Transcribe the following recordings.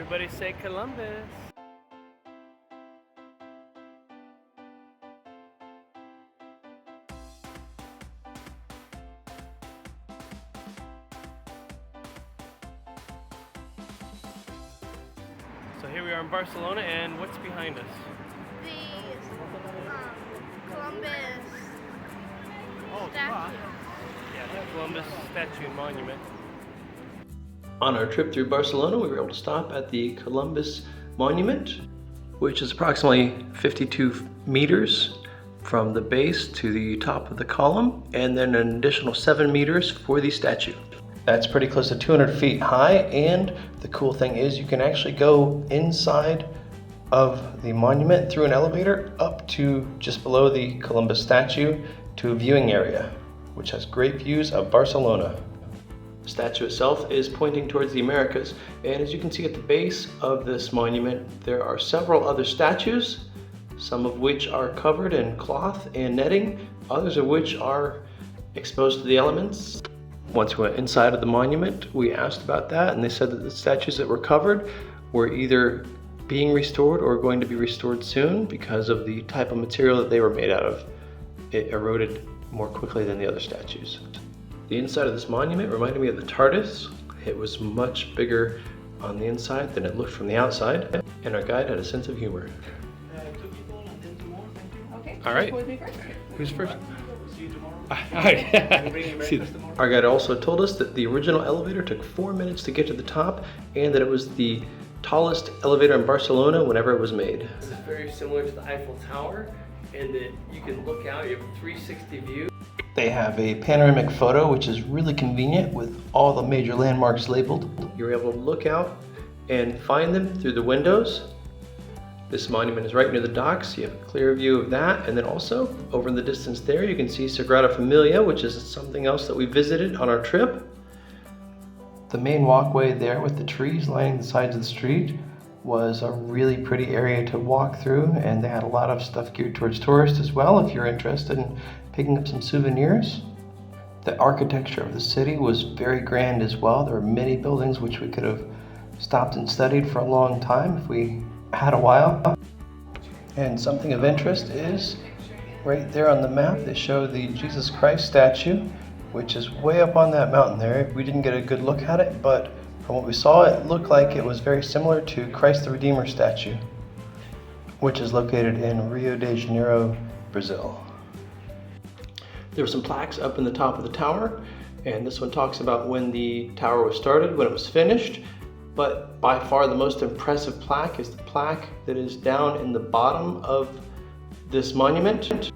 Everybody say Columbus. So here we are in Barcelona, and what's behind us? The Columbus statue. Yeah, the Columbus statue and monument. On our trip through Barcelona, we were able to stop at the Columbus Monument, which is approximately 52 meters from the base to the top of the column, and then an additional 7 meters for the statue. That's pretty close to 200 feet high, and the cool thing is you can actually go inside of the monument through an elevator up to just below the Columbus statue to a viewing area, which has great views of Barcelona. The statue itself is pointing towards the Americas, and as you can see at the base of this monument, there are several other statues, some of which are covered in cloth and netting, others of which are exposed to the elements. Once we went inside of the monument, we asked about that, and they said that the statues that were covered were either being restored or going to be restored soon because of the type of material that they were made out of. It eroded more quickly than the other statues. The inside of this monument reminded me of the TARDIS. It was much bigger on the inside than it looked from the outside, and our guide had a sense of humor. Okay. All right. Who's first? Our guide also told us that the original elevator took 4 minutes to get to the top, and that it was the tallest elevator in Barcelona whenever it was made. This is very similar to the Eiffel Tower, and that you can look out, you have a 360 view. They have a panoramic photo, which is really convenient with all the major landmarks labeled. You're able to look out and find them through the windows. This monument is right near the docks. You have a clear view of that. And then also over in the distance there, you can see Sagrada Familia, which is something else that we visited on our trip. The main walkway there with the trees lining the sides of the street was a really pretty area to walk through, and they had a lot of stuff geared towards tourists as well if you're interested in picking up some souvenirs. The architecture of the city was very grand as well. There were many buildings which we could have stopped and studied for a long time if we had a while. And something of interest is right there on the map they show the Jesus Christ statue, which is way up on that mountain there. We didn't get a good look at it, but from what we saw, it looked like it was very similar to Christ the Redeemer statue, which is located in Rio de Janeiro, Brazil. There were some plaques up in the top of the tower, and this one talks about when the tower was started, when it was finished, but by far the most impressive plaque is the plaque that is down in the bottom of this monument.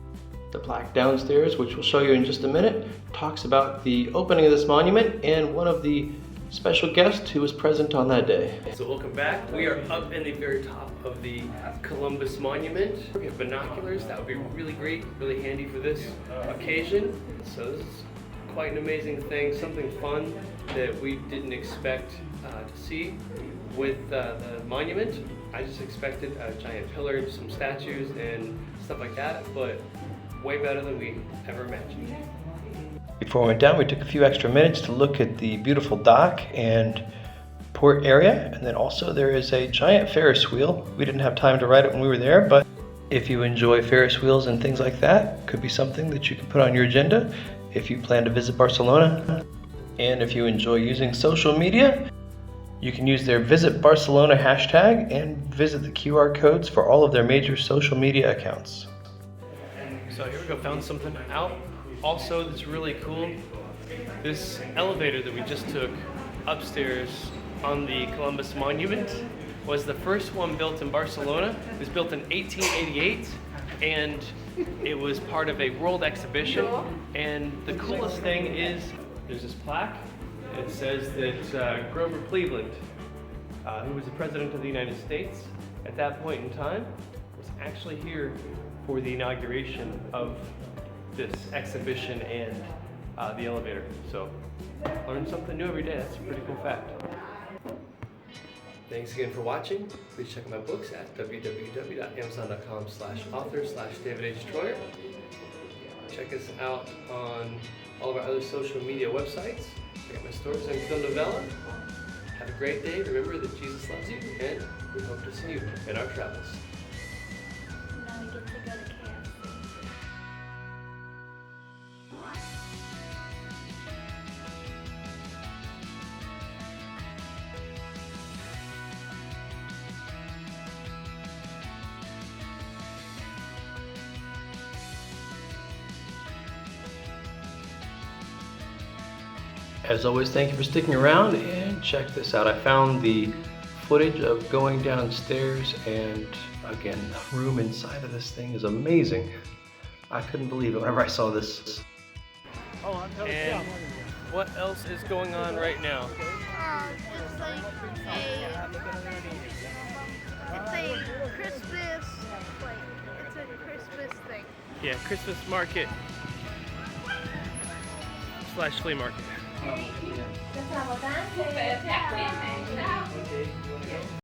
The plaque downstairs, which we'll show you in just a minute, talks about the opening of this monument and one of the special guest who was present on that day. So welcome back. We are up in the very top of the Columbus Monument. We have binoculars. That would be really great, really handy for this occasion. So this is quite an amazing thing, something fun that we didn't expect to see with the monument. I just expected a giant pillar, some statues and stuff like that, but way better than we ever imagined. Before we went down, we took a few extra minutes to look at the beautiful dock and port area, and then also there is a giant Ferris wheel. We didn't have time to ride it when we were there, but if you enjoy Ferris wheels and things like that, could be something that you can put on your agenda if you plan to visit Barcelona. And if you enjoy using social media, you can use their Visit Barcelona hashtag and visit the QR codes for all of their major social media accounts. So here we go, found something out. Also, that's really cool. This elevator that we just took upstairs on the Columbus Monument was the first one built in Barcelona. It was built in 1888, and it was part of a world exhibition. And the coolest thing is there's this plaque. It says that Grover Cleveland, who was the President of the United States at that point in time, was actually here for the inauguration of this exhibition and the elevator. So learn something new every day. That's a pretty cool fact. Thanks again for watching. Please check out my books at www.amazon.com/author/David H. Troyer. Check us out on all of our other social media websites. Check out my stores on Kindle Vella. Have a great day. Remember that Jesus loves you, and we hope to see you in our travels. Now we get to go to KFC. As always, thank you for sticking around, and check this out. I found the footage of going downstairs, and again, the room inside of this thing is amazing. I couldn't believe it whenever I saw this. And what else is going on right now? It's like a Christmas, it's a Christmas thing. Yeah, Christmas market / flea market. Okay.